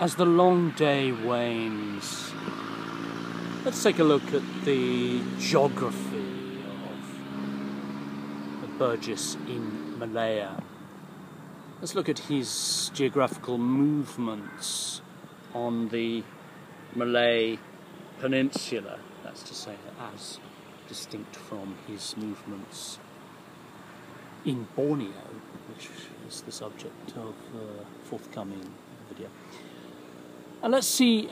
As the long day wanes, let's take a look at the geography of Burgess in Malaya. Let's look at his geographical movements on the Malay Peninsula, that's to say, as distinct from his movements in Borneo, which is the subject of a forthcoming video. And let's see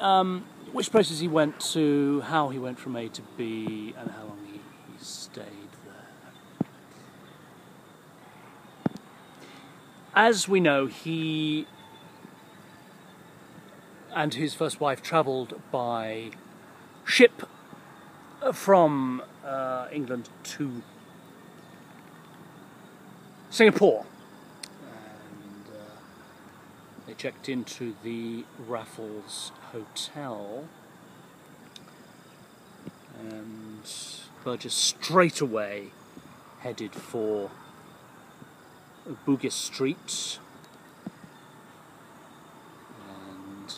which places he went to, how he went from A to B, and how long he stayed there. As we know, he and his first wife travelled by ship from England to Singapore. They checked into the Raffles Hotel, and Burgess straight away headed for Burgess Street, and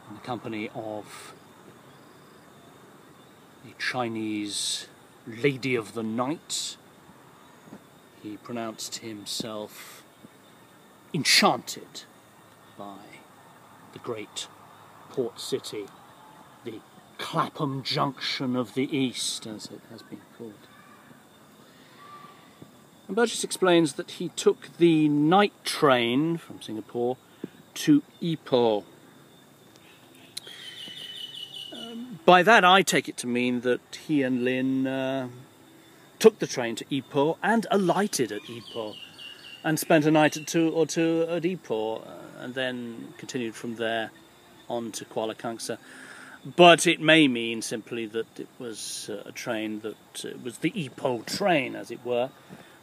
in the company of the Chinese lady of the night, he pronounced himself enchanted by the great port city, the Clapham Junction of the East, as it has been called. And Burgess explains that he took the night train from Singapore to Ipoh. By that I take it to mean that he and Lynn took the train to Ipoh and alighted at Ipoh, and spent a night or two at Ipoh, and then continued from there on to Kuala Kangsar. But it may mean simply that it was a train that was the Ipoh train, as it were,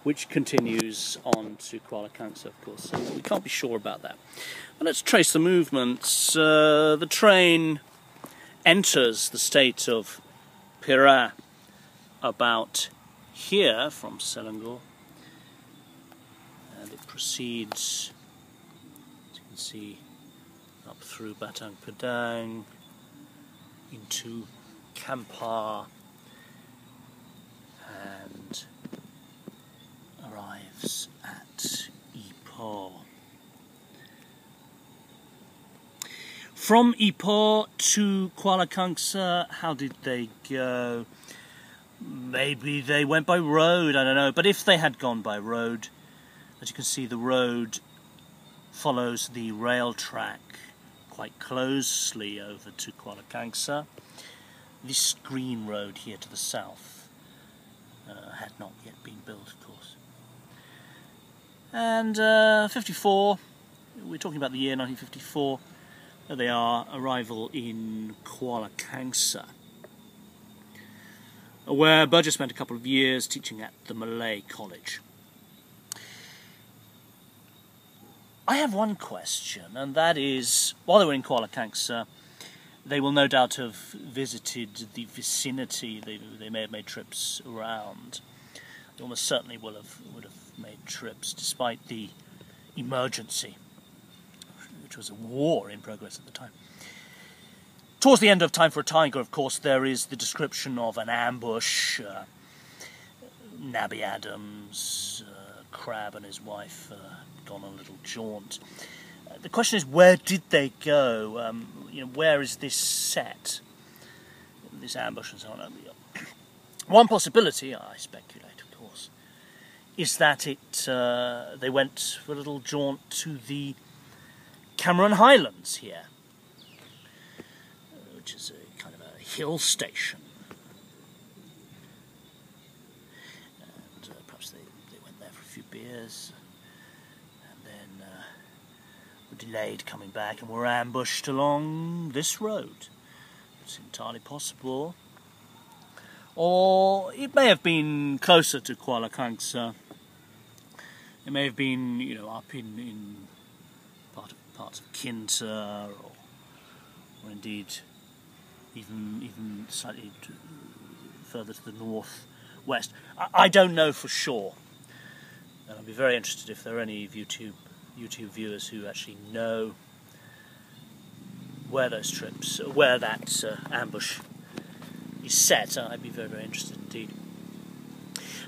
which continues on to Kuala Kangsar, of course. So we can't be sure about that. But let's trace the movements. The train enters the state of Perak about here from Selangor. And it proceeds, as you can see, up through Batang Padang into Kampar and arrives at Ipoh. From Ipoh to Kuala Kangsar, how did they go? Maybe they went by road, I don't know. But if they had gone by road, as you can see, the road follows the rail track quite closely over to Kuala Kangsar. This green road here to the south had not yet been built, of course. And 54, we're talking about the year 1954, there they are, arrival in Kuala Kangsar, where Burgess spent a couple of years teaching at the Malay College. I have one question, and that is, while they were in Kuala Kangsar, they will no doubt have visited the vicinity. They may have made trips around. They almost certainly would have made trips, despite the emergency, which was a war in progress at the time. Towards the end of Time for a Tiger, of course, there is the description of an ambush. Nabby Adams, Crab and his wife gone on a little jaunt. The question is, where did they go? Where is this set? This ambush and so on. One possibility, I speculate, of course, is that they went for a little jaunt to the Cameron Highlands here, which is a kind of a hill station. And perhaps they went there for a few beers, and then were delayed coming back and were ambushed along this road. It's entirely possible. Or it may have been closer to Kuala Kangsar. It may have been, up in parts of Kinta, or indeed even slightly further to the northwest. I don't know for sure, and I'd be very interested if there are any YouTube YouTube viewers who actually know where those trips, where that ambush is set, I'd be very, very interested indeed.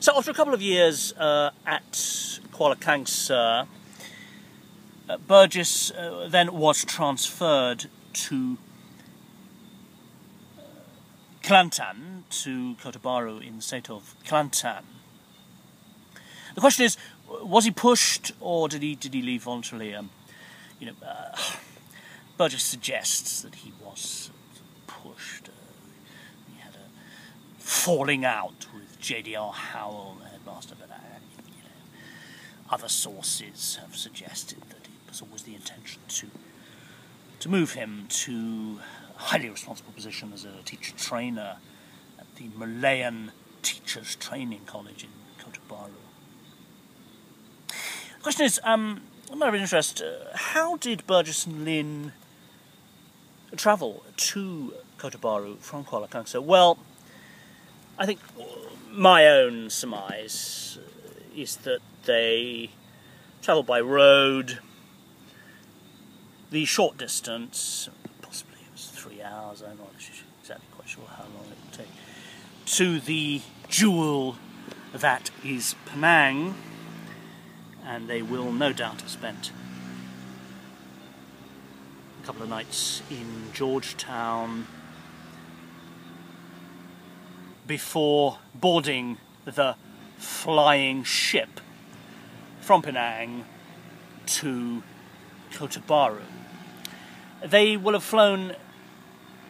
So after a couple of years at Kuala Kangsar, Burgess then was transferred to Kelantan, to Kota Baru in the state of Kelantan. The question is, was he pushed or did he leave voluntarily? Burgess suggests that he was pushed. He had a falling out with J.D.R. Howell, the headmaster, but other sources have suggested that it was always the intention to move him to a highly responsible position as a teacher-trainer at the Malayan Teachers Training College in Kota Baru. The question is, a matter of interest, how did Burgess and Lin travel to Kota Baru from Kuala Kangsar? Well, I think my own surmise is that they travelled by road, the short distance, possibly it was 3 hours, I'm not exactly quite sure how long it would take, to the jewel that is Penang, and they will no doubt have spent a couple of nights in Georgetown before boarding the flying ship from Penang to Kota Baru. They will have flown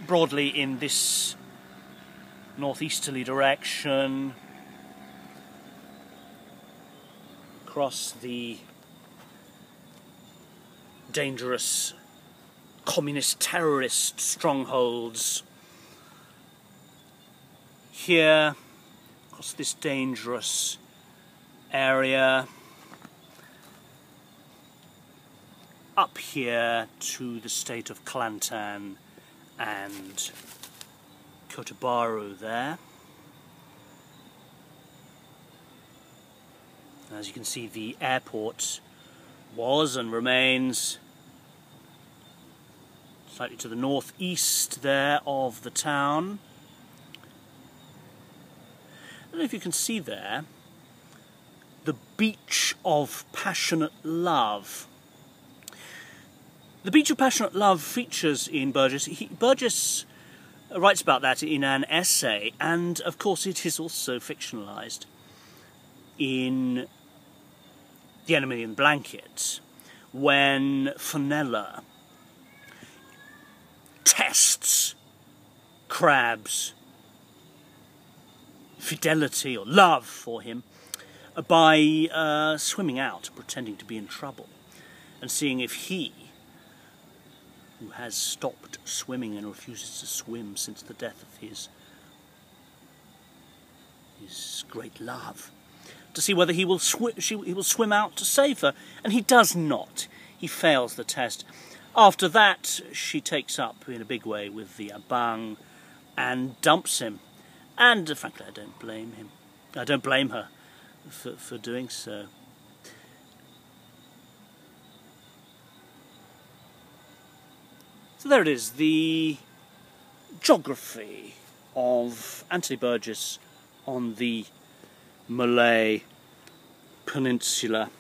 broadly in this northeasterly direction, across the dangerous communist terrorist strongholds here, across this dangerous area, up here to the state of Kelantan and Kota Baru there. As you can see, the airport was and remains slightly to the northeast there of the town. I don't know if you can see there the Beach of Passionate Love. The Beach of Passionate Love features in Burgess. Burgess writes about that in an essay, and of course it is also fictionalised in The Enemy in Blanket, when Fenella tests Crabbe's fidelity or love for him by swimming out, pretending to be in trouble, and seeing if he, who has stopped swimming and refuses to swim since the death of his great love, to see whether he will swim out to save her, and he does not. He fails the test. After that, she takes up in a big way with the abang and dumps him. And frankly, I don't blame him. I don't blame her for doing so. So there it is, the geography of Anthony Burgess on the Malay Peninsula.